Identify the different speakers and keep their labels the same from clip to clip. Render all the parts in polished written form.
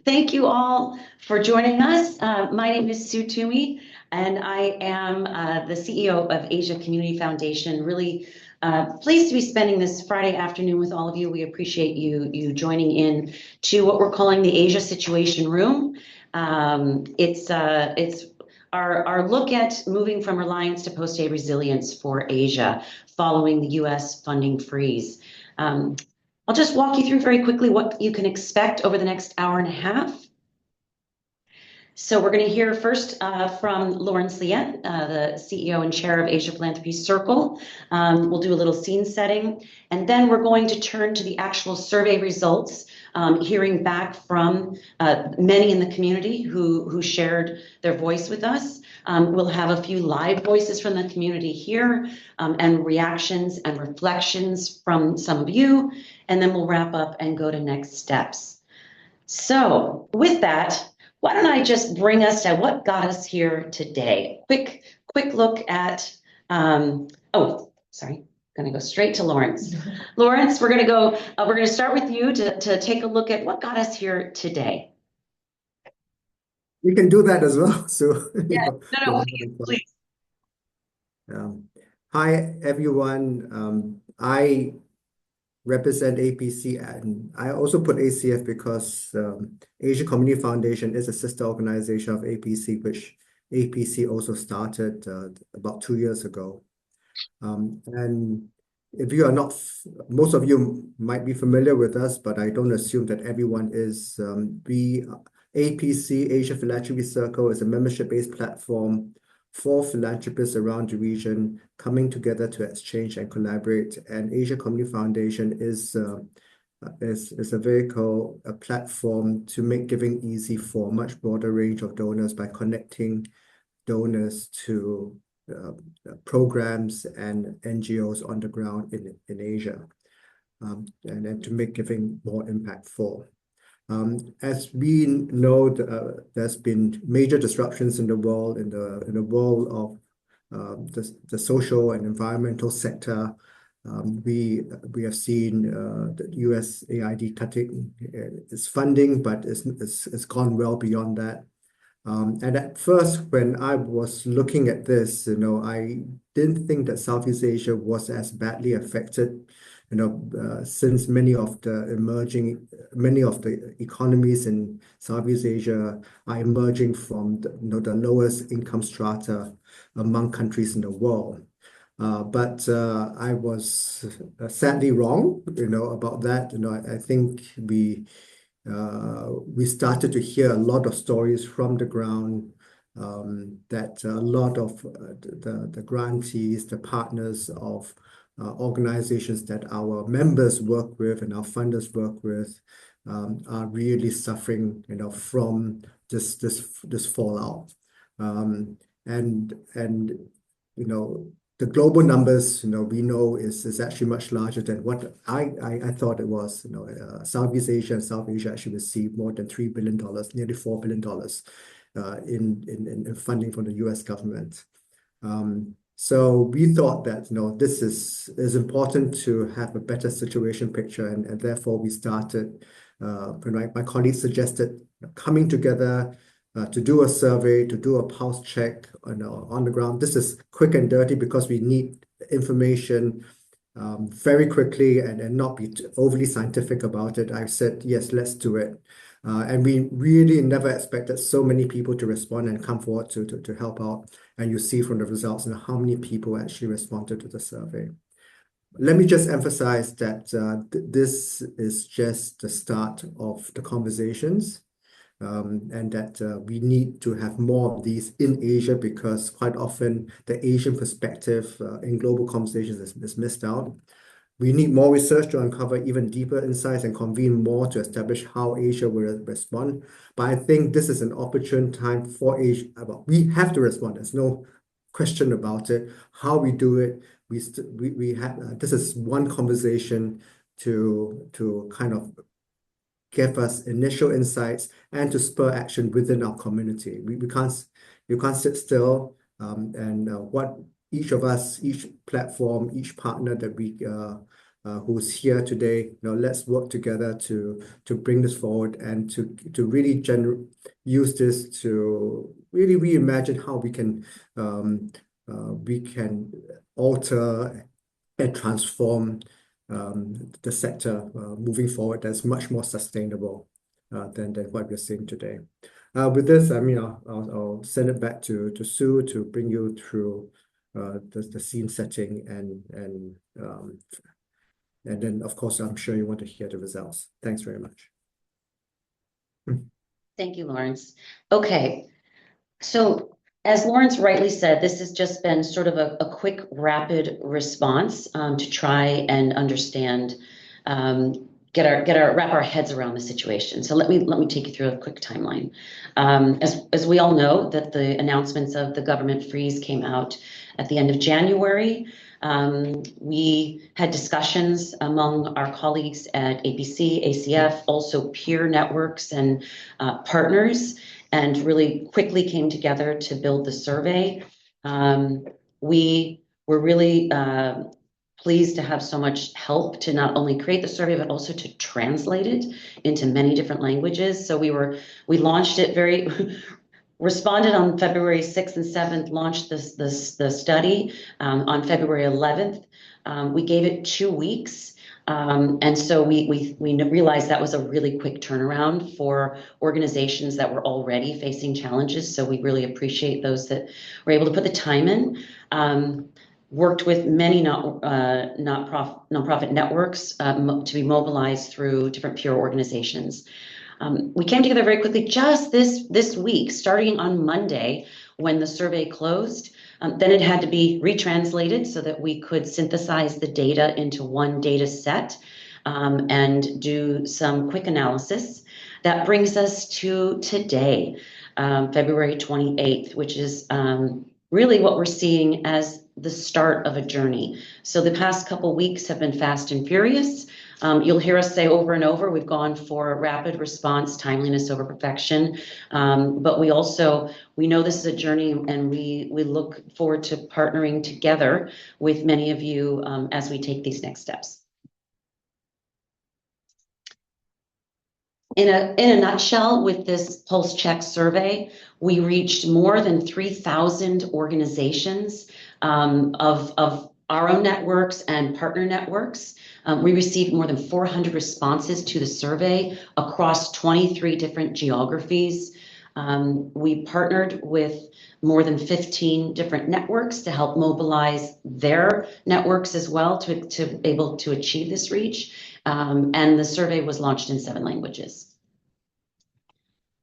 Speaker 1: Thank you all for joining us. My name is Sue Toomey, and I am the CEO of Asia Community Foundation. Really pleased to be spending this Friday afternoon with all of you. We appreciate you joining in to what we're calling the Asia Situation Room. It's our look at moving from reliance to post-aid resilience for Asia following the U.S. funding freeze. I'll just walk you through very quickly what you can expect over the next hour and a half. So we're going to hear first from Lawrence Lient, the CEO and chair of Asia Philanthropy Circle. We'll do a little scene setting, and then we're going to turn to the actual survey results, hearing back from many in the community who shared their voice with us. We'll have a few live voices from the community here, and reactions and reflections from some of you, and then we'll wrap up and go to next steps. So with that, why don't I just bring us to what got us here today? Quick look at, oh, sorry, gonna go straight to Lawrence. Lawrence, we're gonna start with you to take a look at what got us here today.
Speaker 2: You can do that as well. So,
Speaker 1: Yeah, no, please.
Speaker 2: Hi, everyone. I represent APC, and I also put ACF because Asia Community Foundation is a sister organization of APC, which APC also started about 2 years ago. And if you are not, most of you might be familiar with us, but I don't assume that everyone is. APC, Asia Philanthropy Circle, is a membership-based platform for philanthropists around the region coming together to exchange and collaborate. And Asia Community Foundation is a vehicle, a platform to make giving easy for a much broader range of donors by connecting donors to programs and NGOs on the ground in Asia, and then to make giving more impactful. As we know, there's been major disruptions in the world, in the world of the social and environmental sector. We have seen the USAID cutting its funding, but it's gone well beyond that. And at first, when I was looking at this, I didn't think that Southeast Asia was as badly affected, since many of the economies in Southeast Asia are emerging from the lowest income strata among countries in the world. But I was sadly wrong, about that. I think we started to hear a lot of stories from the ground, that a lot of the grantees, the partners of organizations that our members work with and our funders work with, are really suffering, from this fallout. And the global numbers, we know is actually much larger than what I thought it was. Southeast Asia and South Asia actually received more than $3 billion, nearly $4 billion in funding from the US government. So we thought that this is important to have a better situation picture, and therefore we started. My colleagues suggested coming together to do a survey, to do a pulse check on the ground. This is quick and dirty because we need information very quickly and not be overly scientific about it. I said, yes, let's do it. And we really never expected so many people to respond and come forward to help out. And you see from the results how many people actually responded to the survey. Let me just emphasize that this is just the start of the conversations. And that we need to have more of these in Asia, because quite often the Asian perspective in global conversations is missed out. We need more research to uncover even deeper insights and convene more to establish how Asia will respond. But I think this is an opportune time for Asia. We have to respond. There's no question about it. How we do it, we have. This is one conversation to kind of give us initial insights and to spur action within our community. You can't sit still, and what each of us, each platform, each partner that we who's here today. Let's work together to bring this forward and to really use this to really reimagine how we can alter and transform the sector moving forward that's much more sustainable than what we're seeing today. With this, I'll send it back to Sue to bring you through the scene setting and then, of course, I'm sure you want to hear the results. Thanks very much.
Speaker 1: Thank you, Lawrence. Okay, so as Lawrence rightly said, this has just been sort of a quick, rapid response to try and understand, wrap our heads around the situation. So let me take you through a quick timeline. As we all know, that the announcements of the government freeze came out at the end of January. We had discussions among our colleagues at APC, ACF, also peer networks and partners, and really quickly came together to build the survey. We were really pleased to have so much help to not only create the survey, but also to translate it into many different languages. So we launched it Responded on February 6th and 7th, launched the study on February 11th. We gave it 2 weeks. And so we realized that was a really quick turnaround for organizations that were already facing challenges. So we really appreciate those that were able to put the time in. Worked with many nonprofit networks to be mobilized through different peer organizations. We came together very quickly just this week, starting on Monday when the survey closed. Then it had to be retranslated so that we could synthesize the data into one data set and do some quick analysis. That brings us to today, February 28th, which is really what we're seeing as the start of a journey. So the past couple weeks have been fast and furious. You'll hear us say over and over, we've gone for rapid response, timeliness over perfection. But we know this is a journey, and we look forward to partnering together with many of you as we take these next steps. In a nutshell, with this Pulse Check survey, we reached more than 3,000 organizations of our own networks and partner networks. We received more than 400 responses to the survey across 23 different geographies. We partnered with more than 15 different networks to help mobilize their networks as well to be able to achieve this reach. And the survey was launched in 7 languages.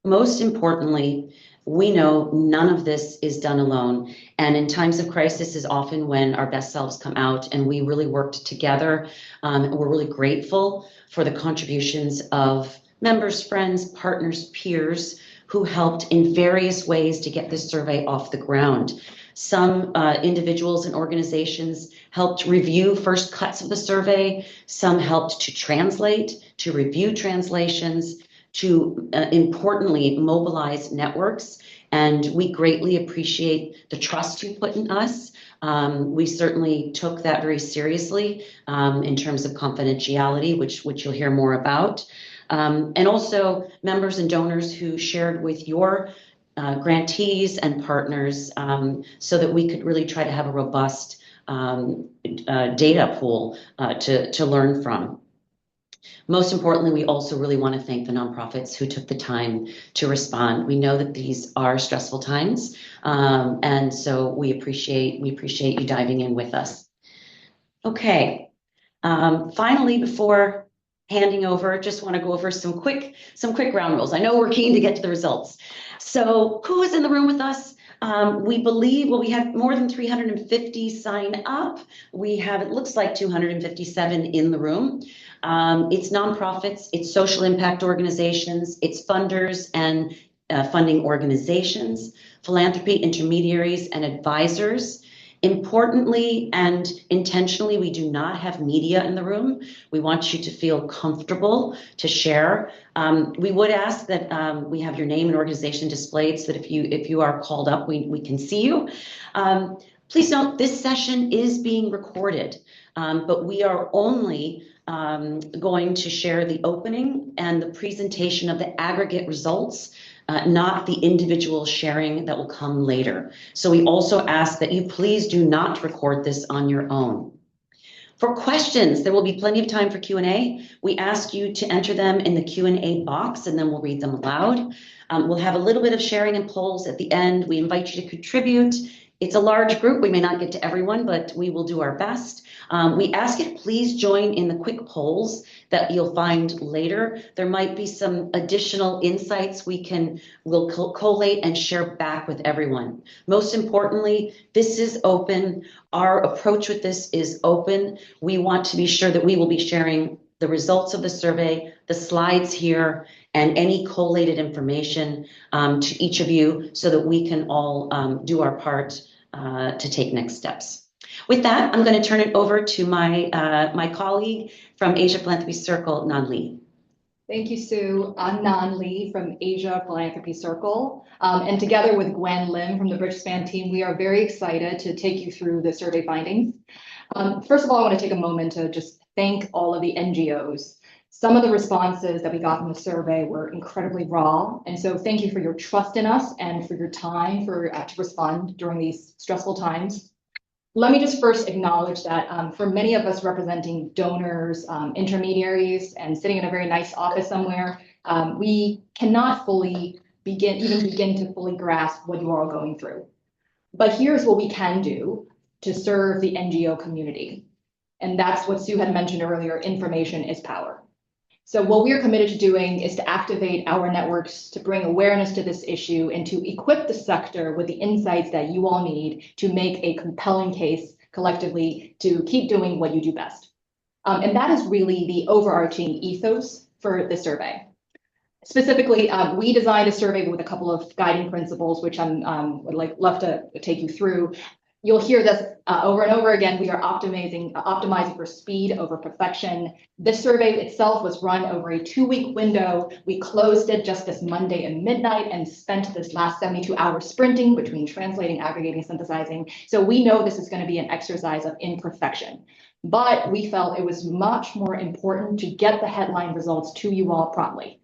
Speaker 1: Most importantly, we know none of this is done alone. And in times of crisis is often when our best selves come out, and we really worked together. We're really grateful for the contributions of members, friends, partners, peers who helped in various ways to get this survey off the ground. Some individuals and organizations helped review first cuts of the survey. Some helped to translate, to review translations, to importantly mobilize networks. And we greatly appreciate the trust you put in us. We certainly took that very seriously in terms of confidentiality, which you'll hear more about. And also members and donors who shared with your grantees and partners so that we could really try to have a robust data pool to learn from. Most importantly, we also really want to thank the nonprofits who took the time to respond. We know that these are stressful times, and so we appreciate you diving in with us. Okay, finally, before handing over, just want to go over some quick ground rules. I know we're keen to get to the results. So who is in the room with us? We believe, we have more than 350 sign up. We have, it looks like 257 in the room. It's nonprofits, it's social impact organizations, it's funders and funding organizations, philanthropy intermediaries and advisors. Importantly and intentionally, we do not have media in the room. We want you to feel comfortable to share. We would ask that we have your name and organization displayed so that if you are called up, we can see you. Please note, this session is being recorded, but we are only going to share the opening and the presentation of the aggregate results, not the individual sharing that will come later. So we also ask that you please do not record this on your own. For questions, there will be plenty of time for Q&A. We ask you to enter them in the Q&A box, and then we'll read them aloud. We'll have a little bit of sharing and polls at the end. We invite you to contribute. It's a large group. We may not get to everyone, but we will do our best. We ask you to please join in the quick polls that you'll find later. There might be some additional insights we'll collate and share back with everyone. Most importantly, this is open. Our approach with this is open. We want to be sure that we will be sharing the results of the survey, the slides here, and any collated information to each of you so that we can all do our part to take next steps. With that, I'm going to turn it over to my colleague from Asia Philanthropy Circle, Nan Lee.
Speaker 3: Thank you, Sue. I'm Nan Lee from Asia Philanthropy Circle. And together with Gwen Lim from the Bridgespan team, we are very excited to take you through the survey findings. First of all, I want to take a moment to just thank all of the NGOs. Some of the responses that we got from the survey were incredibly raw. And so thank you for your trust in us and for your time to respond during these stressful times. Let me just first acknowledge that for many of us representing donors, intermediaries, and sitting in a very nice office somewhere, we cannot begin to fully grasp what you are all going through. But here's what we can do to serve the NGO community. And that's what Sue had mentioned earlier, information is power. So what we are committed to doing is to activate our networks to bring awareness to this issue and to equip the sector with the insights that you all need to make a compelling case collectively to keep doing what you do best. And that is really the overarching ethos for the survey. Specifically, we designed a survey with a couple of guiding principles, which I would love to take you through. You'll hear this over and over again. We are optimizing for speed over perfection. This survey itself was run over a 2-week window. We closed it just this Monday at midnight and spent this last 72 hours sprinting between translating, aggregating, synthesizing. So we know this is going to be an exercise of imperfection. But we felt it was much more important to get the headline results to you all promptly.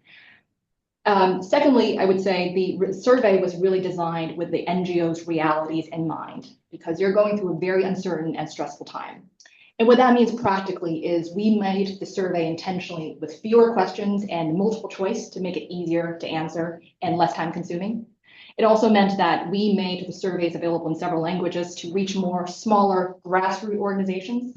Speaker 3: Secondly, I would say the survey was really designed with the NGO's realities in mind, because you're going through a very uncertain and stressful time. And what that means practically is we made the survey intentionally with fewer questions and multiple choice to make it easier to answer and less time consuming. It also meant that we made the surveys available in several languages to reach more smaller grassroots organizations.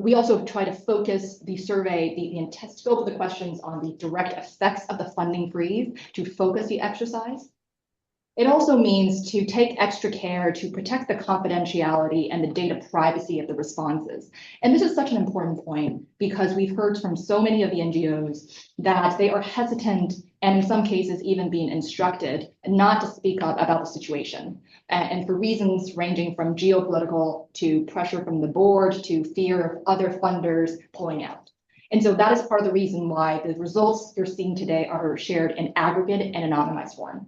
Speaker 3: We also try to focus the survey, the scope of the questions on the direct effects of the funding freeze to focus the exercise. It also means to take extra care to protect the confidentiality and the data privacy of the responses. And this is such an important point because we've heard from so many of the NGOs that they are hesitant and in some cases even being instructed not to speak up about the situation. And for reasons ranging from geopolitical to pressure from the board to fear of other funders pulling out. And so that is part of the reason why the results you're seeing today are shared in aggregate and anonymized form.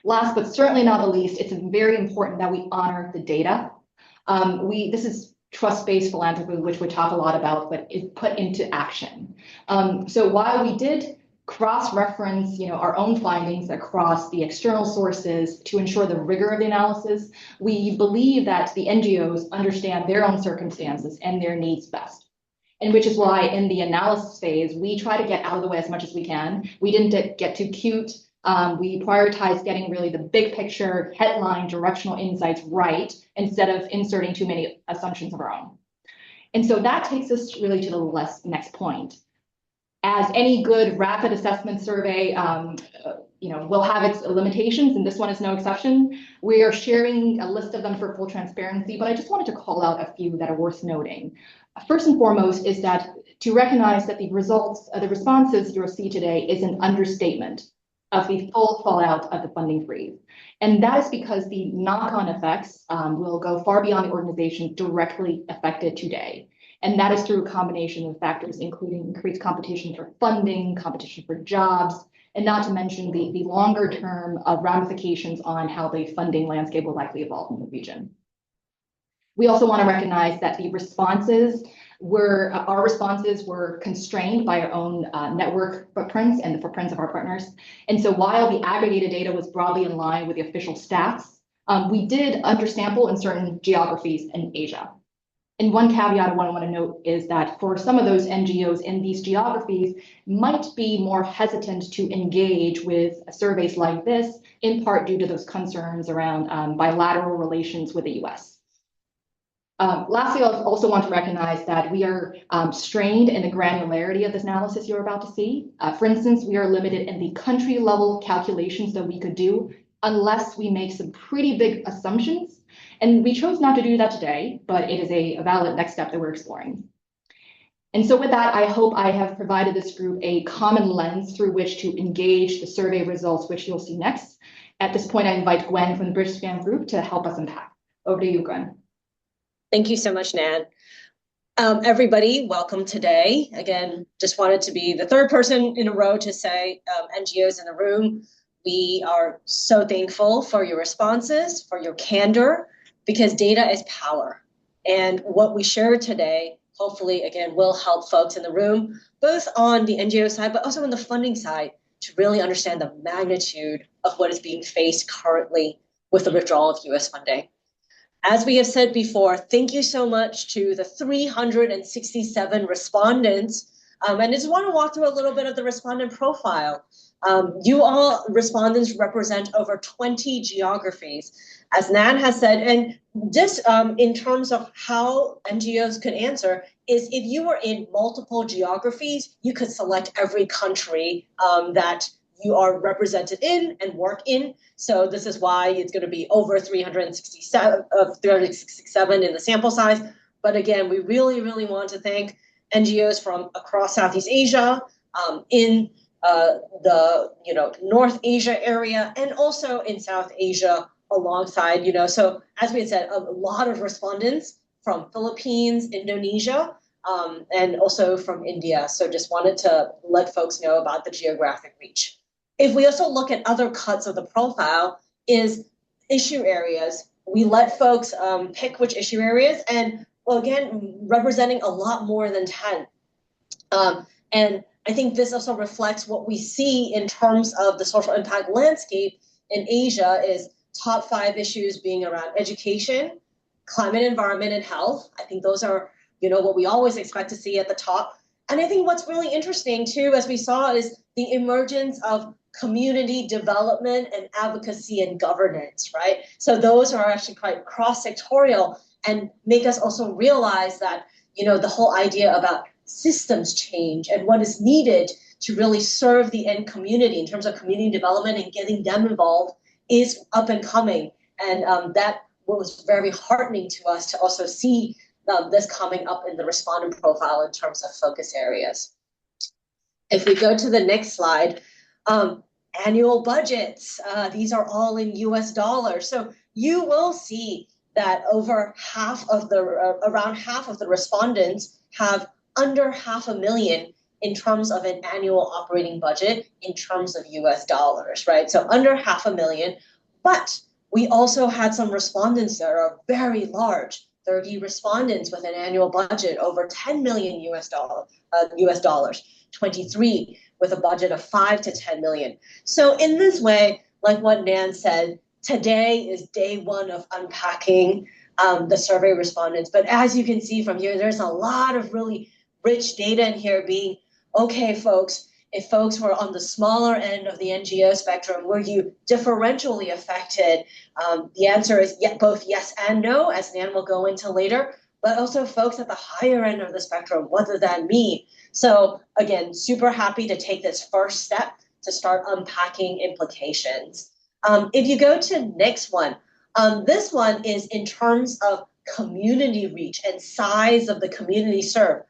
Speaker 3: Last, but certainly not the least, it's very important that we honor the data. This is trust-based philanthropy, which we talk a lot about, but it's put into action. So while we did cross-reference, our own findings across the external sources to ensure the rigor of the analysis, we believe that the NGOs understand their own circumstances and their needs best. And which is why in the analysis phase, we try to get out of the way as much as we can. We didn't get too cute. We prioritize getting really the big picture, headline, directional insights right, instead of inserting too many assumptions of our own. And so that takes us really to the next point. As any good rapid assessment survey, will have its limitations, and this one is no exception. We are sharing a list of them for full transparency, but I just wanted to call out a few that are worth noting. First and foremost is that to recognize that the responses you'll see today is an understatement of the full fallout of the funding freeze. And that is because the knock-on effects will go far beyond the organization directly affected today. And that is through a combination of factors, including increased competition for funding, competition for jobs, and not to mention the longer term of ramifications on how the funding landscape will likely evolve in the region. We also want to recognize that our responses were constrained by our own network footprints and the footprints of our partners. And so while the aggregated data was broadly in line with the official stats, we did undersample in certain geographies in Asia. And one caveat I want to note is that for some of those NGOs in these geographies might be more hesitant to engage with surveys like this, in part due to those concerns around bilateral relations with the US. Lastly, I also want to recognize that we are strained in the granularity of this analysis you're about to see. For instance, we are limited in the country level calculations that we could do unless we make some pretty big assumptions. And we chose not to do that today, but it is a valid next step that we're exploring. And so with that, I hope I have provided this group a common lens through which to engage the survey results, which you'll see next. At this point, I invite Gwen from the Bridgespan Group to help us unpack. Over to you, Gwen.
Speaker 4: Thank you so much, Nan. Everybody, welcome today. Again, just wanted to be the third person in a row to say NGOs in the room. We are so thankful for your responses, for your candor, because data is power. And what we share today, hopefully, again, will help folks in the room, both on the NGO side, but also on the funding side, to really understand the magnitude of what is being faced currently with the withdrawal of US funding. As we have said before, thank you so much to the 367 respondents. And I just want to walk through a little bit of the respondent profile. You all respondents represent over 20 geographies, as Nan has said, and just in terms of how NGOs could answer is if you were in multiple geographies, you could select every country that you are represented in and work in. So this is why it's going to be over 367 in the sample size. But again, we really, really want to thank NGOs from across Southeast Asia, in the North Asia area, and also in South Asia alongside, so as we had said, a lot of respondents from Philippines, Indonesia, and also from India. So just wanted to let folks know about the geographic reach. If we also look at other cuts of the profile is issue areas. We let folks pick which issue areas, and well, again, representing a lot more than 10. And I think this also reflects what we see in terms of the social impact landscape in Asia is top 5 issues being around education, climate, environment, and health. I think those are, what we always expect to see at the top. And I think what's really interesting too, as we saw, is the emergence of community development and advocacy and governance, right? So those are actually quite cross-sectorial and make us also realize that, the whole idea about systems change and what is needed to really serve the end community in terms of community development and getting them involved is up and coming. And that was very heartening to us to also see this coming up in the respondent profile in terms of focus areas. If we go to the next slide, annual budgets, these are all in US dollars. So you will see that over around half of the respondents have under $500,000 in terms of an annual operating budget in terms of US dollars, right? So under $500,000, but we also had some respondents that are very large, 30 respondents with an annual budget over 10 million US dollars, 23 with a budget of 5 to 10 million. So in this way, like what Nan said, today is day 1 of unpacking the survey respondents. But as you can see from here, there's a lot of really rich data in here being, okay, folks, if folks were on the smaller end of the NGO spectrum, were you differentially affected? The answer is both yes and no, as Nan will go into later, but also folks at the higher end of the spectrum, what does that mean? So again, super happy to take this first step to start unpacking implications. If you go to next one, this one is in terms of community reach and size of the community served.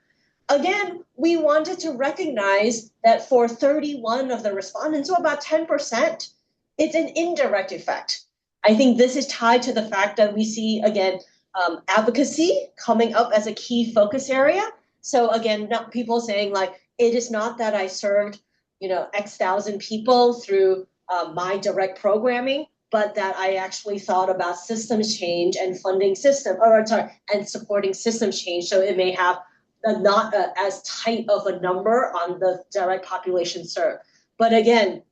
Speaker 4: Again, we wanted to recognize that for 31 of the respondents, so about 10%, it's an indirect effect. I think this is tied to the fact that we see, again, advocacy coming up as a key focus area. So again, not people saying like, it is not that I served, X thousand people through my direct programming, but that I actually thought about systems change and funding system, or sorry, and supporting systems change. So it may have not as tight of a number on the direct population served. But again,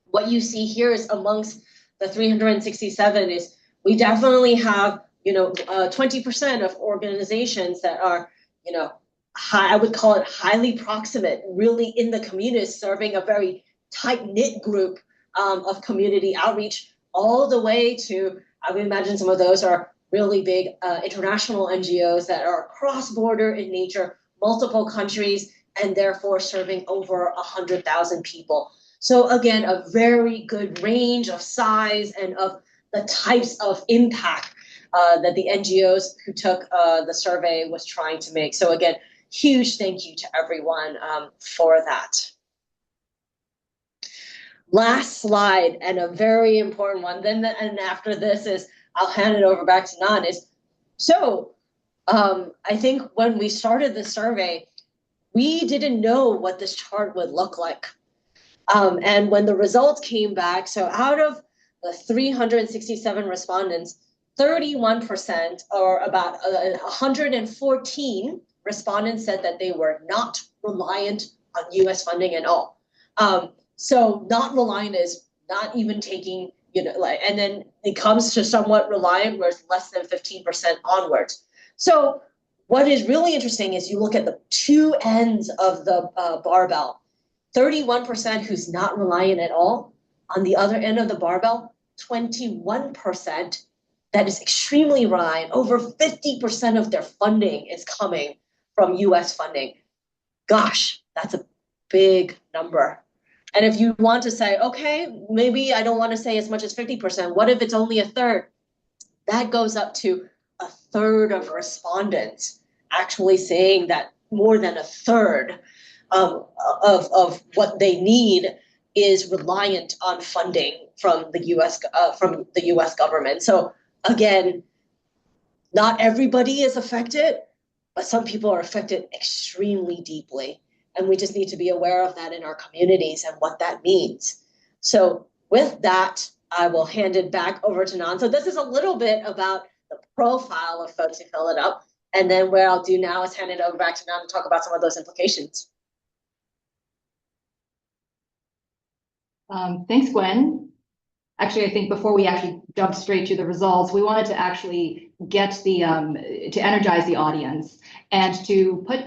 Speaker 4: what you see here is amongst the 367 is we definitely have 20% of organizations that are I would call it highly proximate, really in the community, serving a very tight-knit group of community outreach, all the way to, I would imagine some of those are really big international NGOs that are cross-border in nature, multiple countries, and therefore serving over 100,000 people. So again, a very good range of size and of the types of impact that the NGOs who took the survey was trying to make. So again, huge thank you to everyone for that. Last slide, and a very important one. And after this is, I'll hand it over back to Nan. I think when we started the survey, we didn't know what this chart would look like. And when the results came back, so out of the 367 respondents, 31%, or about 114 respondents, said that they were not reliant on US funding at all. So not reliant is not even taking, and then it comes to somewhat reliant, where it's less than 15% onwards. So what is really interesting is you look at the two ends of the barbell. 31% who's not reliant at all. On the other end of the barbell, 21% that is extremely reliant. Over 50% of their funding is coming from US funding. Gosh, that's a big number. And if you want to say, okay, maybe I don't want to say as much as 50%, what if it's only a third? That goes up to a third of respondents actually saying that more than a third of what they need is reliant on funding from the US government. So again, not everybody is affected, but some people are affected extremely deeply. And we just need to be aware of that in our communities and what that means. So with that, I will hand it back over to Nan. So this is a little bit about the profile of folks who fill it up. And then what I'll do now is hand it over back to Nan to talk about some of those implications.
Speaker 3: Thanks, Gwen. Actually, I think before we actually jump straight to the results, we wanted to actually get the to energize the audience and to put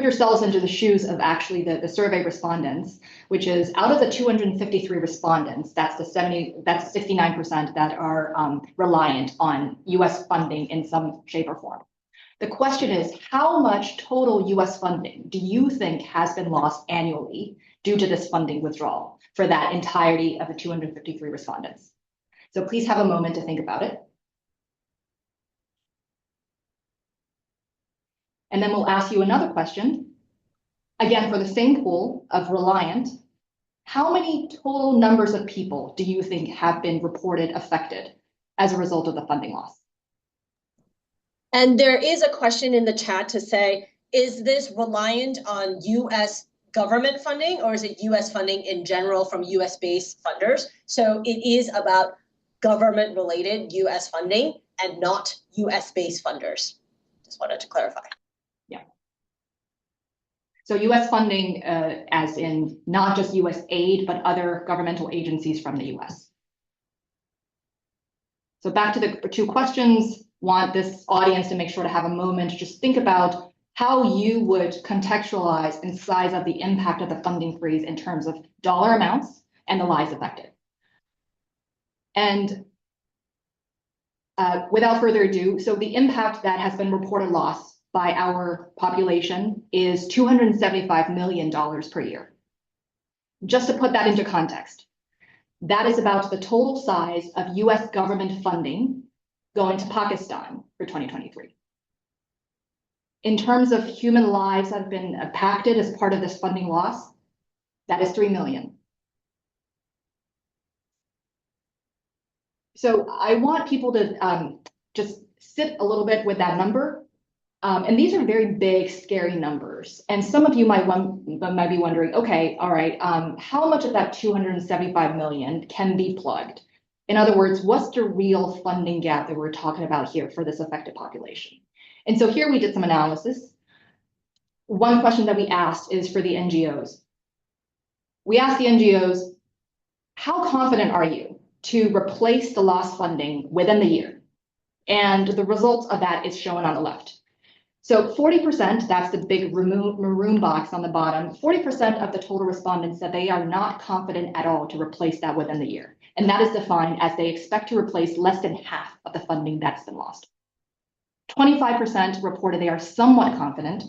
Speaker 3: yourselves into the shoes of actually the survey respondents, which is out of the 253 respondents, that's 69% that are reliant on US funding in some shape or form. The question is, how much total US funding do you think has been lost annually due to this funding withdrawal for that entirety of the 253 respondents? So please have a moment to think about it. And then we'll ask you another question, again, for the same pool of reliant. How many total numbers of people do you think have been reported affected as a result of the funding loss?
Speaker 4: And there is a question in the chat to say, is this reliant on US government funding, or is it US funding in general from US-based funders? So it is about government-related US funding and not US-based funders. Just wanted to clarify.
Speaker 3: Yeah. So US funding, as in not just US aid, but other governmental agencies from the US. So back to the two questions, want this audience to make sure to have a moment to just think about how you would contextualize and size up the impact of the funding freeze in terms of dollar amounts and the lives affected. And without further ado, so the impact that has been reported loss by our population is $275 million per year. Just to put that into context, that is about the total size of US government funding going to Pakistan for 2023. In terms of human lives that have been impacted as part of this funding loss, that is 3 million. So I want people to just sit a little bit with that number And these are very big, scary numbers. And some of you might be wondering, okay, all right, how much of that 275 million can be plugged? In other words, what's the real funding gap that we're talking about here for this affected population? And so here we did some analysis. One question that we asked is for the NGOs. We asked the NGOs, how confident are you to replace the lost funding within the year? And the results of that is shown on the left. So 40%, that's the big maroon box on the bottom, 40% of the total respondents said they are not confident at all to replace that within the year. And that is defined as they expect to replace less than half of the funding that's been lost. 25% reported they are somewhat confident,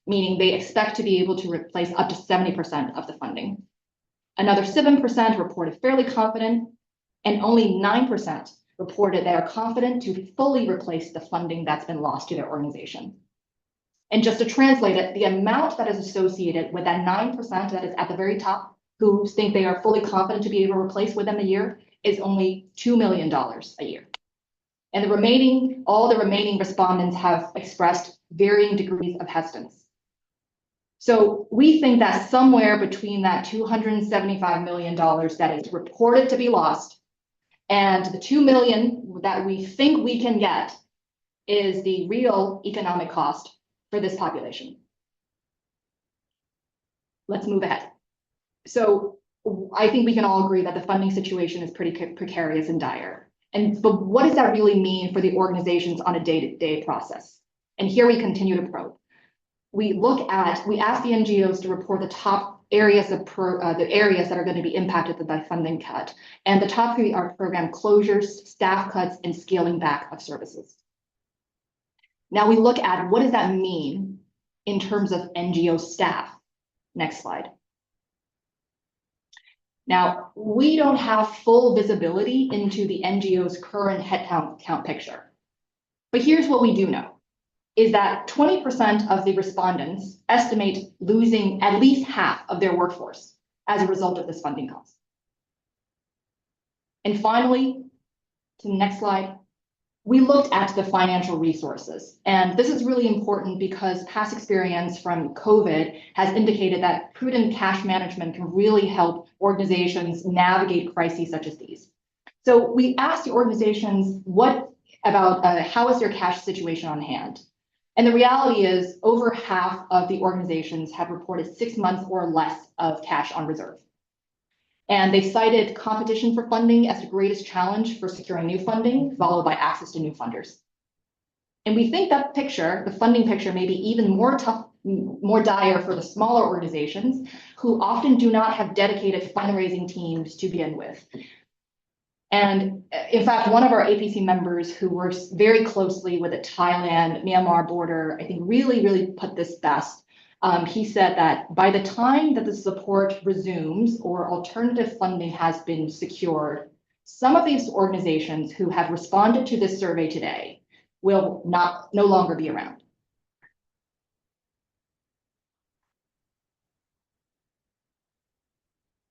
Speaker 3: meaning they expect to be able to replace up to 70% of the funding. Another 7% reported fairly confident, and only 9% reported they are confident to fully replace the funding that's been lost to their organization. And just to translate it, the amount that is associated with that 9% that is at the very top, who think they are fully confident to be able to replace within the year, is only $2 million a year. And all the remaining respondents have expressed varying degrees of hesitance. So we think that somewhere between that $275 million that is reported to be lost and the 2 million that we think we can get is the real economic cost for this population. Let's move ahead. So I think we can all agree that the funding situation is pretty precarious and dire. But what does that really mean for the organizations on a day-to-day process? And here we continue to probe. We ask the NGOs to report the top areas of the areas that are going to be impacted by funding cut. And the top 3 are program closures, staff cuts, and scaling back of services. Now we look at what does that mean in terms of NGO staff. Next slide. Now, we don't have full visibility into the NGO's current headcount picture. But here's what we do know, is that 20% of the respondents estimate losing at least half of their workforce as a result of this funding cost. And finally, to the next slide, we looked at the financial resources. And this is really important because past experience from COVID has indicated that prudent cash management can really help organizations navigate crises such as these. So we asked the organizations, how is their cash situation on hand? And the reality is over half of the organizations have reported 6 months or less of cash on reserve. And they cited competition for funding as the greatest challenge for securing new funding, followed by access to new funders. And we think that picture, the funding picture, may be even more dire for the smaller organizations who often do not have dedicated fundraising teams to begin with. And in fact, one of our APC members who works very closely with the Thailand-Myanmar border, I think really put this best. He said that by the time that the support resumes or alternative funding has been secured, some of these organizations who have responded to this survey today will no longer be around.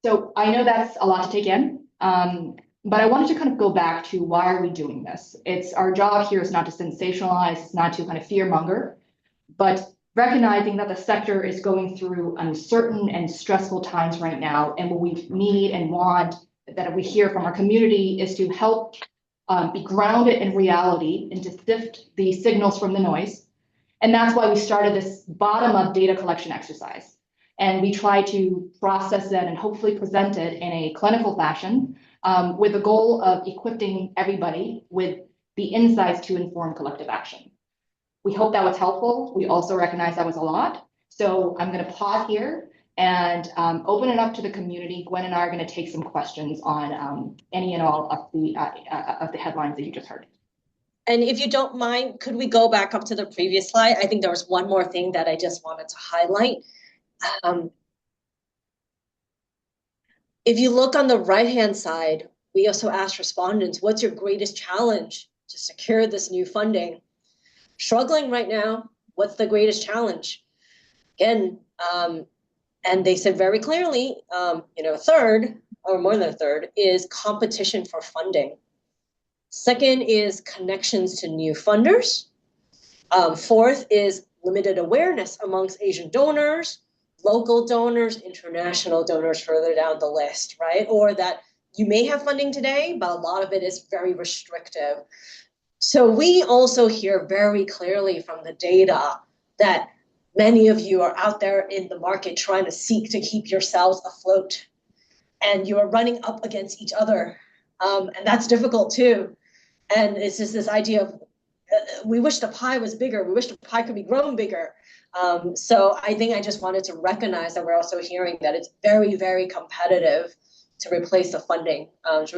Speaker 3: So I know that's a lot to take in, but I wanted to kind of go back to why are we doing this? Our job here is not to sensationalize, it's not to kind of fear monger, but recognizing that the sector is going through uncertain and stressful times right now, and what we need and want that we hear from our community is to help be grounded in reality and to sift the signals from the noise. And that's why we started this bottom-up data collection exercise. And we try to process it and hopefully present it in a clinical fashion with the goal of equipping everybody with the insights to inform collective action. We hope that was helpful. We also recognize that was a lot. So I'm going to pause here and open it up to the community. Gwen and I are going to take some questions on any and all of the headlines that you just heard.
Speaker 4: And if you don't mind, could we go back up to the previous slide? I think there was one more thing that I just wanted to highlight. If you look on the right-hand side, we also asked respondents, what's your greatest challenge to secure this new funding? Struggling right now, what's the greatest challenge? Again, and they said very clearly, a third or more than a third is competition for funding. Second is connections to new funders. Fourth is limited awareness amongst Asian donors, local donors, international donors further down the list, right? Or that you may have funding today, but a lot of it is very restrictive. So we also hear very clearly from the data that many of you are out there in the market trying to seek to keep yourselves afloat, and you are running up against each other. And that's difficult too. And it's just this idea of we wish the pie was bigger. We wish the pie could be grown bigger. So I think I just wanted to recognize that we're also hearing that it's very, very competitive to replace the funding, that's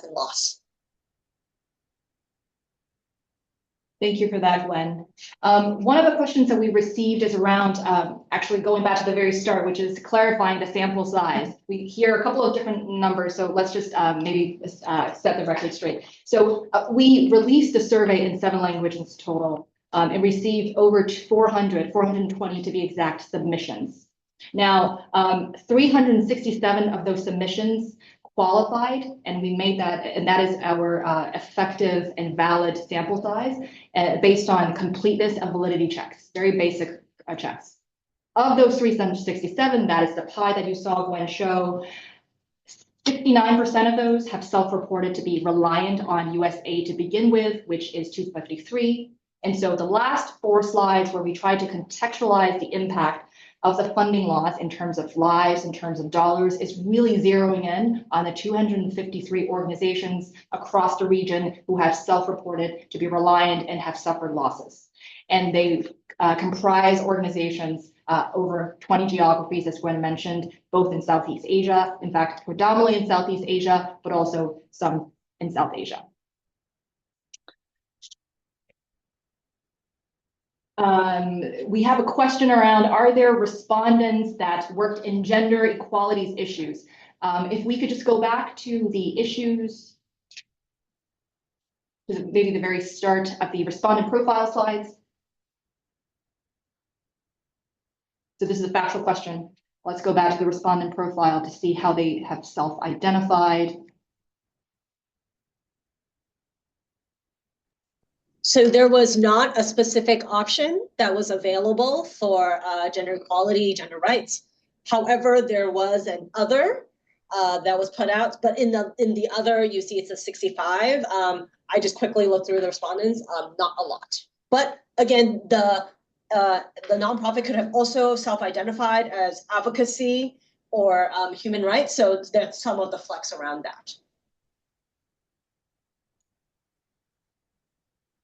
Speaker 4: been lost.
Speaker 3: Thank you for that, Gwen. One of the questions that we received is around actually going back to the very start, which is clarifying the sample size. We hear a couple of different numbers, so let's just maybe set the record straight. So we released a survey in 7 languages total and received over 420 to be exact, submissions. Now, 367 of those submissions qualified, and we made that, and that is our effective and valid sample size based on completeness and validity checks, very basic checks. Of those 367, that is the pie that you saw Gwen show. 69% of those have self-reported to be reliant on US aid to begin with, which is 253. And so the last 4 slides where we tried to contextualize the impact of the funding loss in terms of lives, in terms of dollars, is really zeroing in on the 253 organizations across the region who have self-reported to be reliant and have suffered losses. And they comprise organizations over 20 geographies, as Gwen mentioned, both in Southeast Asia, in fact, predominantly in Southeast Asia, but also some in South Asia. We have a question around, are there respondents that worked in gender equalities issues? If we could just go back to the issues, maybe the very start of the respondent profile slides. So this is a factual question. Let's go back to the respondent profile to see how they have self-identified.
Speaker 4: So there was not a specific option that was available for gender equality, gender rights. However, there was an other that was put out, but in the other, you see it's a 65. I just quickly looked through the respondents, not a lot. But again, the nonprofit could have also self-identified as advocacy or human rights. So there's some of the flex around that.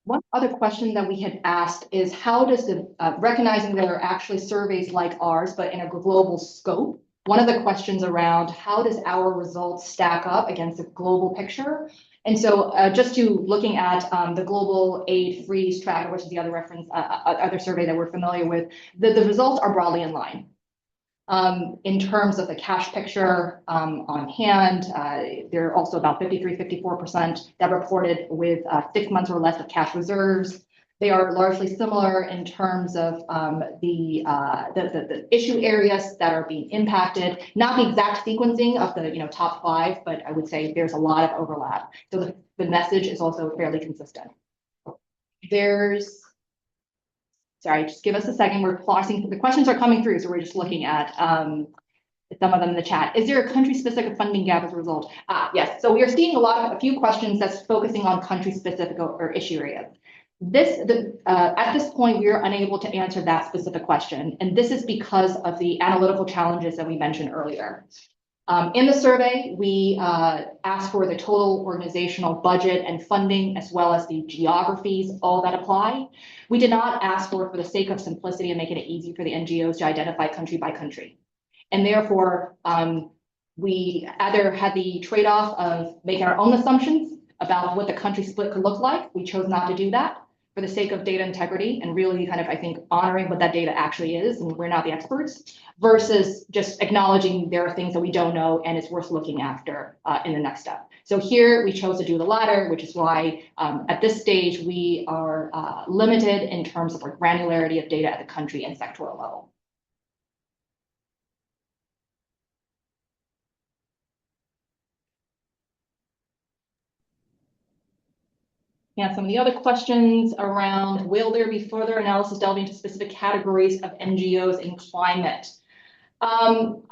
Speaker 3: One other question that we had asked is how does the, recognizing there are actually surveys like ours, but in a global scope, one of the questions around how does our results stack up against a global picture? And so just to looking at the global aid freeze tracker, which is the other reference, other survey that we're familiar with, the results are broadly in line. In terms of the cash picture on hand, there are also about 54% that reported with 6 months or less of cash reserves. They are largely similar in terms of the issue areas that are being impacted, not the exact sequencing of the top 5, but I would say there's a lot of overlap. So the message is also fairly consistent. Sorry, just give us a second. We're pausing. The questions are coming through, so we're just looking at some of them in the chat. Is there a country-specific funding gap as a result? Yes. So we are seeing a few questions that's focusing on country-specific or issue areas. At this point, we are unable to answer that specific question, and this is because of the analytical challenges that we mentioned earlier. In the survey, we asked for the total organizational budget and funding, as well as the geographies, all that apply. We did not ask for the sake of simplicity and making it easy for the NGOs to identify country by country. And therefore, we either had the trade-off of making our own assumptions about what the country split could look like. We chose not to do that for the sake of data integrity and really kind of, I think, honoring what that data actually is, and we're not the experts, versus just acknowledging there are things that we don't know and it's worth looking after in the next step. So here we chose to do the latter, which is why at this stage we are limited in terms of our granularity of data at the country and sectoral level. And some of the other questions around, will there be further analysis delving into specific categories of NGOs in climate? So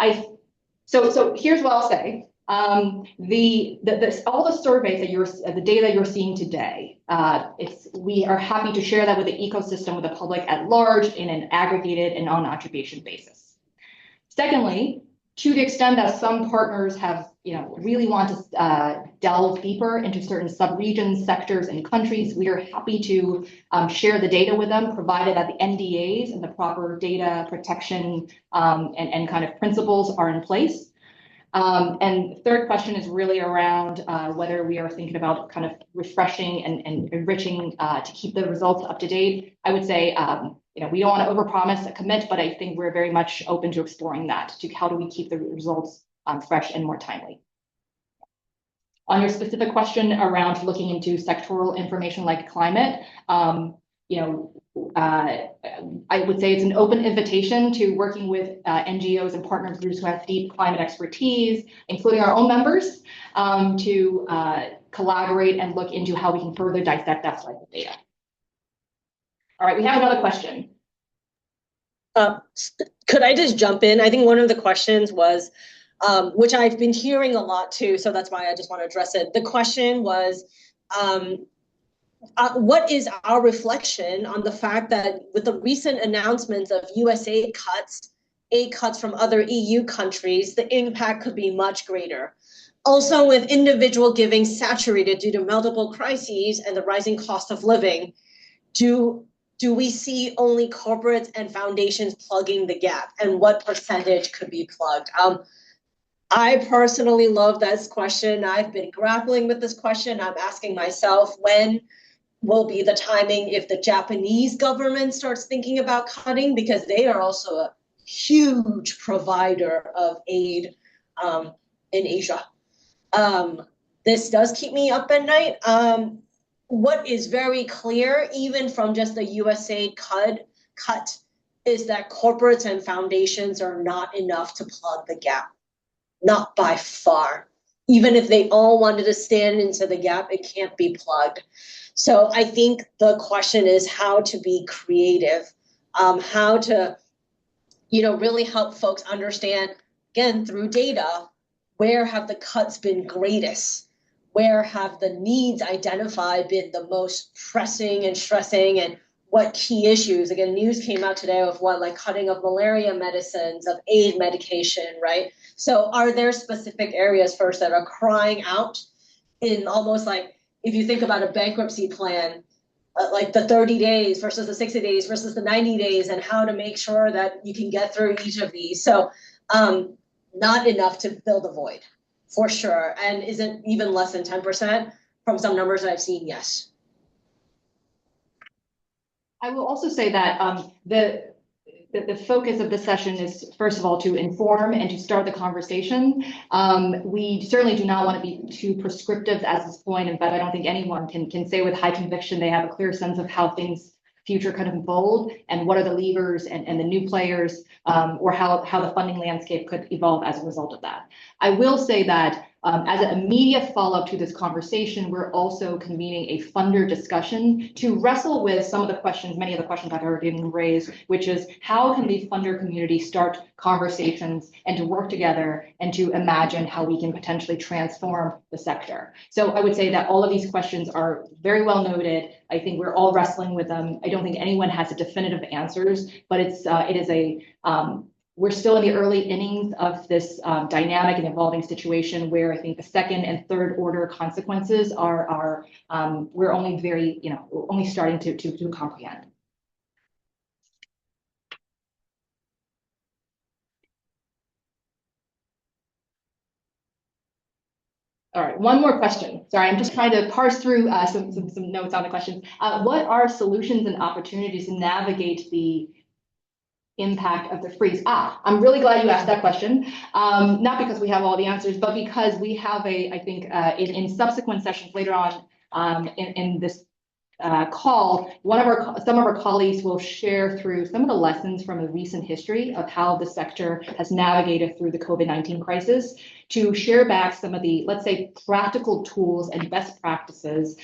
Speaker 3: here's what I'll say. All the surveys that the data you're seeing today, we are happy to share that with the ecosystem, with the public at large in an aggregated and non-attribution basis. Secondly, to the extent that some partners have, really want to delve deeper into certain subregions, sectors, and countries, we are happy to share the data with them, provided that the NDAs and the proper data protection and kind of principles are in place. And the third question is really around whether we are thinking about kind of refreshing and enriching to keep the results up to date. I would say, we don't want to overpromise a commit, but I think we're very much open to exploring that, to how do we keep the results fresh and more timely. On your specific question around looking into sectoral information like climate, I would say it's an open invitation to working with NGOs and partner groups who have deep climate expertise, including our own members, to collaborate and look into how we can further dissect that type of data. All right, we have another question.
Speaker 4: Could I just jump in? I think one of the questions was, which I've been hearing a lot too, so that's why I just want to address it. The question was, what is our reflection on the fact that with the recent announcements of US aid cuts from other EU countries, the impact could be much greater. Also, with individual giving saturated due to multiple crises and the rising cost of living, do we see only corporates and foundations plugging the gap, and what percentage could be plugged? I personally love this question. I've been grappling with this question. I'm asking myself, when will be the timing if the Japanese government starts thinking about cutting, because they are also a huge provider of aid in Asia. This does keep me up at night. What is very clear, even from just the USAID cut, is that corporates and foundations are not enough to plug the gap. Not by far. Even if they all wanted to stand into the gap, it can't be plugged. So I think the question is how to be creative, how to, really help folks understand, again, through data, where have the cuts been greatest? Where have the needs identified been the most pressing and stressing, and what key issues? Again, news came out today of cutting of malaria medicines, of aid medication, right? So are there specific areas first that are crying out in almost like, if you think about a bankruptcy plan, like the 30 days versus the 60 days versus the 90 days, and how to make sure that you can get through each of these. So not enough to fill the void, for sure. And is it even less than 10% from some numbers that I've seen? Yes.
Speaker 3: I will also say that the focus of the session is, first of all, to inform and to start the conversation. We certainly do not want to be too prescriptive at this point, but I don't think anyone can say with high conviction they have a clear sense of how things future kind of unfold and what are the levers and the new players, or how the funding landscape could evolve as a result of that. I will say that as an immediate follow-up to this conversation, we're also convening a funder discussion to wrestle with some of the questions, many of the questions I've already been raised, which is how can the funder community start conversations and to work together and to imagine how we can potentially transform the sector. So I would say that all of these questions are very well noted. I think we're all wrestling with them. I don't think anyone has a definitive answers, but we're still in the early innings of this dynamic and evolving situation where I think the second and third order consequences are we're only only starting to comprehend. All right, one more question. Sorry, I'm just trying to parse through some notes on the questions. What are solutions and opportunities to navigate the impact of the freeze? I'm really glad you asked that question. Not because we have all the answers, but because we have I think in subsequent sessions later on in this call, some of our colleagues will share through some of the lessons from the recent history of how the sector has navigated through the COVID-19 crisis, to share back some of the, let's say, practical tools and best practices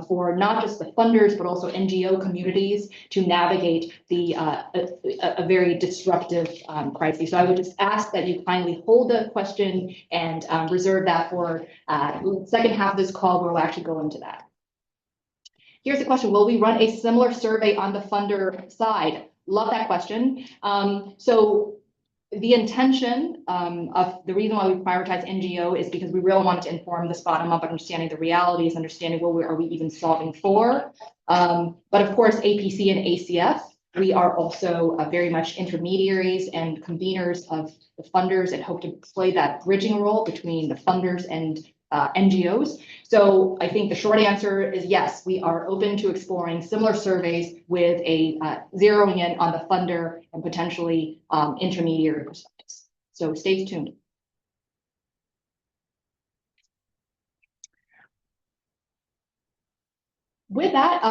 Speaker 3: for not just the funders, but also NGO communities to navigate a very disruptive crisis. So I would just ask that you kindly hold the question and reserve that for the second half of this call, where we'll actually go into that. Here's the question: will we run a similar survey on the funder side? Love that question. So the intention of the reason why we prioritize NGO is because we really wanted to inform this bottom-up understanding the realities, understanding what are we even solving for. But of course, APC and ACF, we are also very much intermediaries and conveners of the funders and hope to play that bridging role between the funders and NGOs. So I think the short answer is yes, we are open to exploring similar surveys with a zeroing in on the funder and potentially intermediary perspectives. So stay tuned. With that,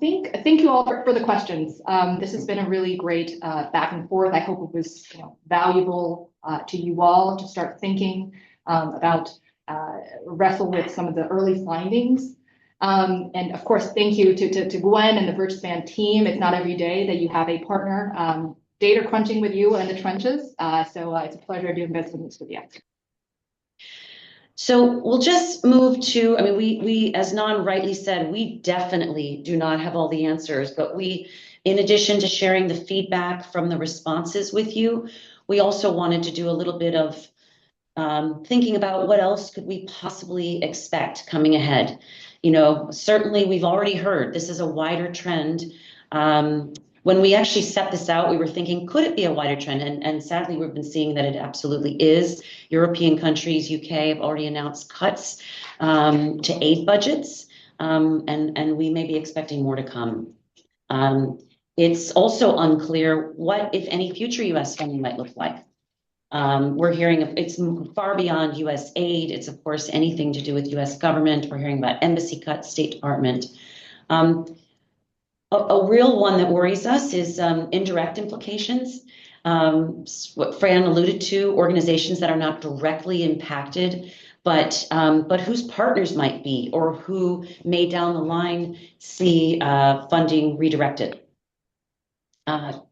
Speaker 3: thank you all for the questions. This has been a really great back and forth. I hope it was valuable to you all to start thinking about wrestle with some of the early findings. And of course, thank you to Gwen and the VirtuSpan team. It's not every day that you have a partner data crunching with you in the trenches. So it's a pleasure doing business with you.
Speaker 1: So we'll just move to, I mean, we, as Nan rightly said, we definitely do not have all the answers, but we, in addition to sharing the feedback from the responses with you, we also wanted to do a little bit of thinking about what else could we possibly expect coming ahead. Certainly we've already heard this is a wider trend. When we actually set this out, we were thinking, could it be a wider trend? And sadly, we've been seeing that it absolutely is. European countries, UK, have already announced cuts to aid budgets, and we may be expecting more to come. It's also unclear what, if any, future U.S. funding might look like. We're hearing it's far beyond U.S. aid. It's, of course, anything to do with U.S. government. We're hearing about embassy cuts, State Department. A real one that worries us is indirect implications. What Fran alluded to, organizations that are not directly impacted, but whose partners might be, or who may down the line see funding redirected.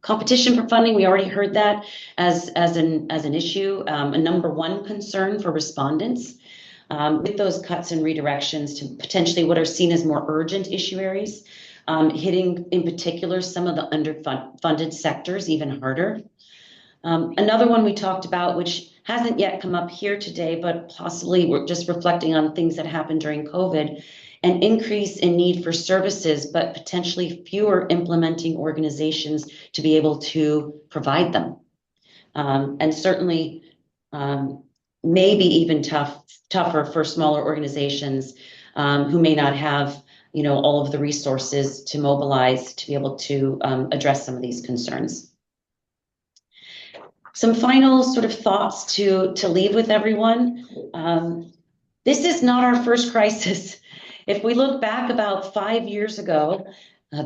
Speaker 1: Competition for funding, we already heard that as an issue, a number one concern for respondents. With those cuts and redirections to potentially what are seen as more urgent issue areas, hitting in particular some of the underfunded sectors even harder. Another one we talked about, which hasn't yet come up here today, but possibly we're just reflecting on things that happened during COVID, an increase in need for services, but potentially fewer implementing organizations to be able to provide them. And certainly maybe even tougher for smaller organizations who may not have all of the resources to mobilize to be able to address some of these concerns. Some final sort of thoughts to leave with everyone. This is not our first crisis. If we look back about 5 years ago,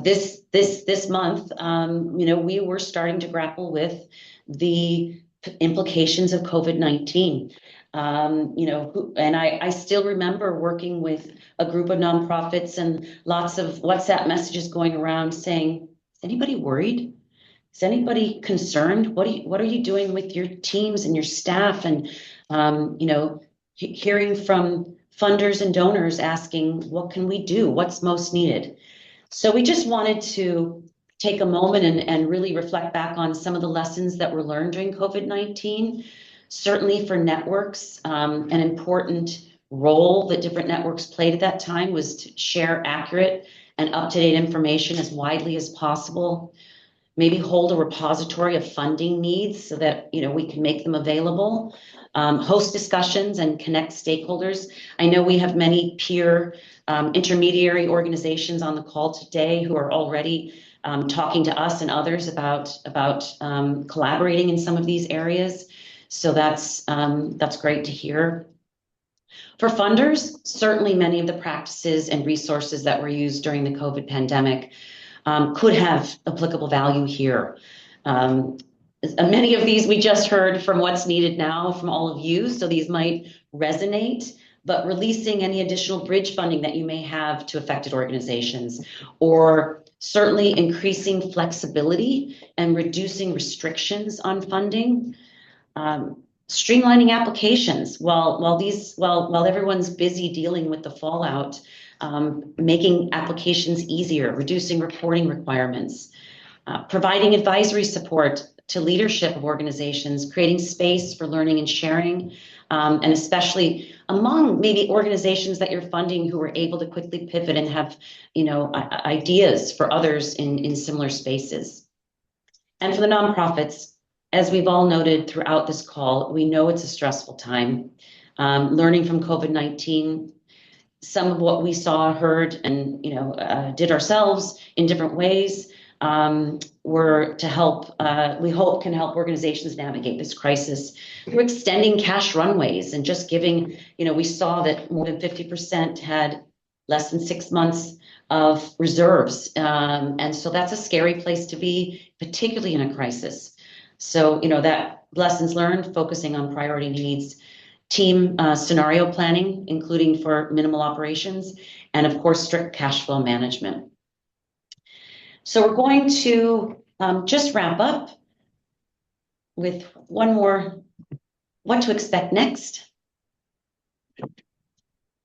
Speaker 1: this month, we were starting to grapple with the implications of COVID-19. And I still remember working with a group of nonprofits and lots of WhatsApp messages going around saying, is anybody worried? Is anybody concerned? What are you doing with your teams and your staff? And, hearing from funders and donors asking, what can we do? What's most needed? So we just wanted to take a moment and really reflect back on some of the lessons that were learned during COVID-19. Certainly for networks, an important role that different networks played at that time was to share accurate and up-to-date information as widely as possible. Maybe hold a repository of funding needs so that we can make them available. Host discussions and connect stakeholders. I know we have many peer intermediary organizations on the call today who are already talking to us and others about collaborating in some of these areas. So that's great to hear. For funders, certainly many of the practices and resources that were used during the COVID pandemic could have applicable value here. Many of these we just heard from What's Needed Now from all of you, so these might resonate. but releasing any additional bridge funding that you may have to affected organizations, or certainly increasing flexibility and reducing restrictions on funding. Streamlining applications while everyone's busy dealing with the fallout, making applications easier, reducing reporting requirements, providing advisory support to leadership of organizations, creating space for learning and sharing, and especially among maybe organizations that you're funding who are able to quickly pivot and have, ideas for others in similar spaces. And for the nonprofits, as we've all noted throughout this call, we know it's a stressful time. Learning from COVID-19, some of what we saw, heard, and did ourselves in different ways were to help. We hope can help organizations navigate this crisis through extending cash runways and just giving. We saw that more than 50% had less than 6 months of reserves, and so that's a scary place to be, particularly in a crisis. So, that lessons learned, focusing on priority needs, team scenario planning, including for minimal operations, and of course, strict cash flow management. So we're going to just wrap up with one more, what to expect next.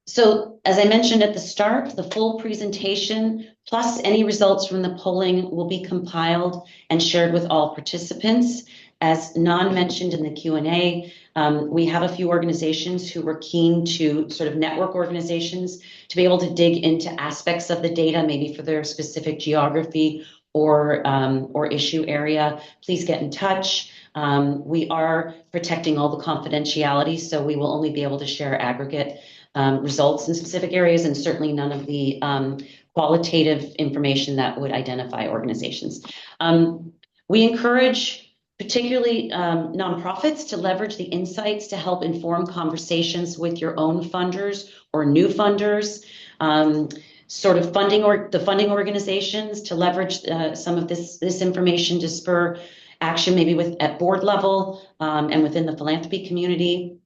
Speaker 1: So as I mentioned at the start, the full presentation plus any results from the polling will be compiled and shared with all participants. As Nan mentioned in the Q&A, we have a few organizations who were keen to sort of network organizations to be able to dig into aspects of the data, maybe for their specific geography or issue area. Please get in touch. We are protecting all the confidentiality, so we will only be able to share aggregate results in specific areas, and certainly none of the qualitative information that would identify organizations. We encourage particularly nonprofits to leverage the insights to help inform conversations with your own funders or new funders, sort of the funding organizations to leverage some of this information to spur action, maybe at board level and within the philanthropy community.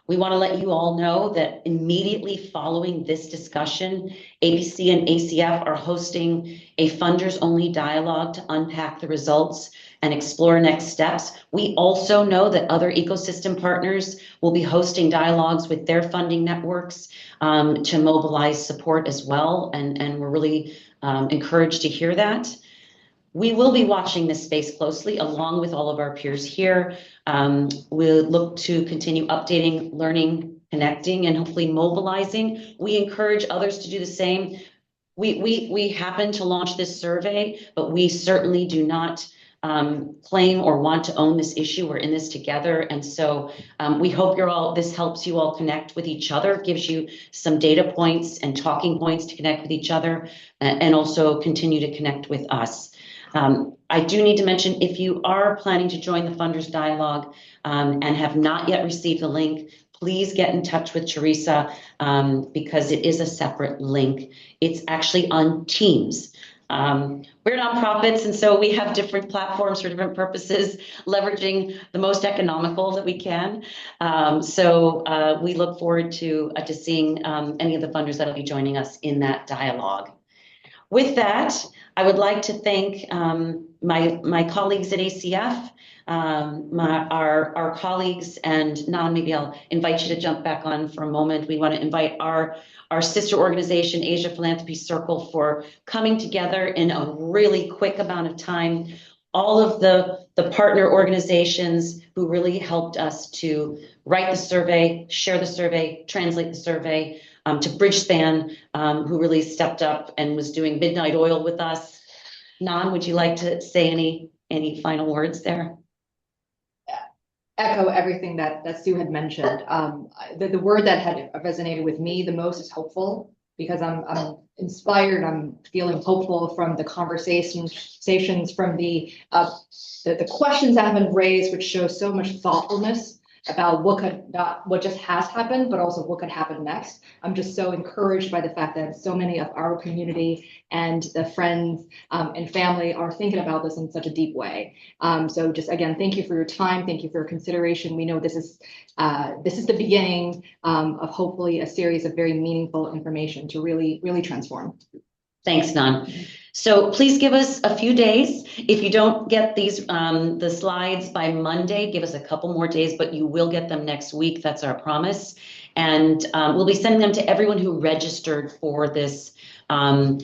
Speaker 1: We want to let you all know that immediately following this discussion, ABC and ACF are hosting a funders-only dialogue to unpack the results and explore next steps. We also know that other ecosystem partners will be hosting dialogues with their funding networks to mobilize support as well, and we're really encouraged to hear that. We will be watching this space closely along with all of our peers here. We'll look to continue updating, learning, connecting, and hopefully mobilizing. We encourage others to do the same. We happen to launch this survey, but we certainly do not claim or want to own this issue. We're in this together. And so we hope this helps you all connect with each other, gives you some data points and talking points to connect with each other, and also continue to connect with us. I do need to mention, if you are planning to join the Funders Dialogue and have not yet received the link, please get in touch with Teresa because it is a separate link. It's actually on Teams. We're nonprofits, and so we have different platforms for different purposes, leveraging the most economical that we can. So we look forward to seeing any of the funders that will be joining us in that dialogue. With that, I would like to thank my colleagues at ACF, our colleagues, and Nan, maybe I'll invite you to jump back on for a moment. We want to invite our sister organization, Asia Philanthropy Circle, for coming together in a really quick amount of time. All of the partner organizations who really helped us to write the survey, share the survey, translate the survey, to Bridgespan, who really stepped up and was doing midnight oil with us. Nan, would you like to say any final words there?
Speaker 3: Echo everything that Sue had mentioned. The word that had resonated with me the most is hopeful, because I'm inspired. I'm feeling hopeful from the conversations, from the questions that have been raised, which show so much thoughtfulness about what could not what just has happened, but also what could happen next. I'm just so encouraged by the fact that so many of our community and the friends and family are thinking about this in such a deep way. So just again, thank you for your time. Thank you for your consideration. We know this is the beginning of hopefully a series of very meaningful information to really transform.
Speaker 1: Thanks, Nan. So please give us a few days. If you don't get these the slides by Monday, give us a couple more days, but you will get them next week. That's our promise. And we'll be sending them to everyone who registered for this. So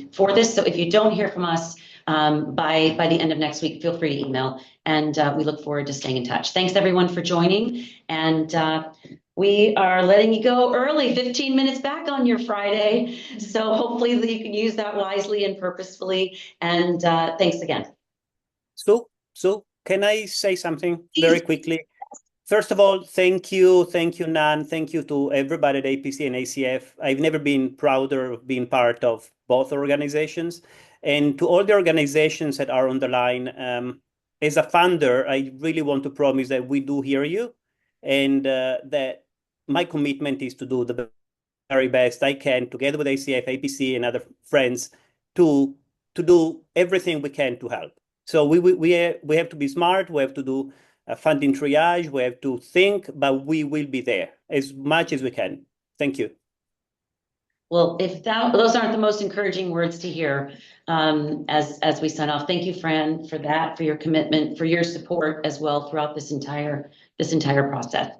Speaker 1: if you don't hear from us by the end of next week, feel free to email. And we look forward to staying in touch. Thanks everyone for joining. And we are letting you go early, 15 minutes back on your Friday. So hopefully you can use that wisely and purposefully. And thanks again.
Speaker 5: So can I say something very quickly? First of all, thank you, Nan. Thank you to everybody at APC and ACF. I've never been prouder of being part of both organizations. And to all the organizations that are on the line, as a funder, I really want to promise that we do hear you, and that my commitment is to do the very best I can, together with ACF, APC, and other friends, to do everything we can to help. So we have to be smart. We have to do funding triage. We have to think, but we will be there as much as we can. Thank you.
Speaker 1: Well, if those aren't the most encouraging words to hear as we sign off, thank you, Fran, for that, for your commitment, for your support as well throughout this entire process.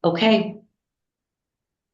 Speaker 1: Okay.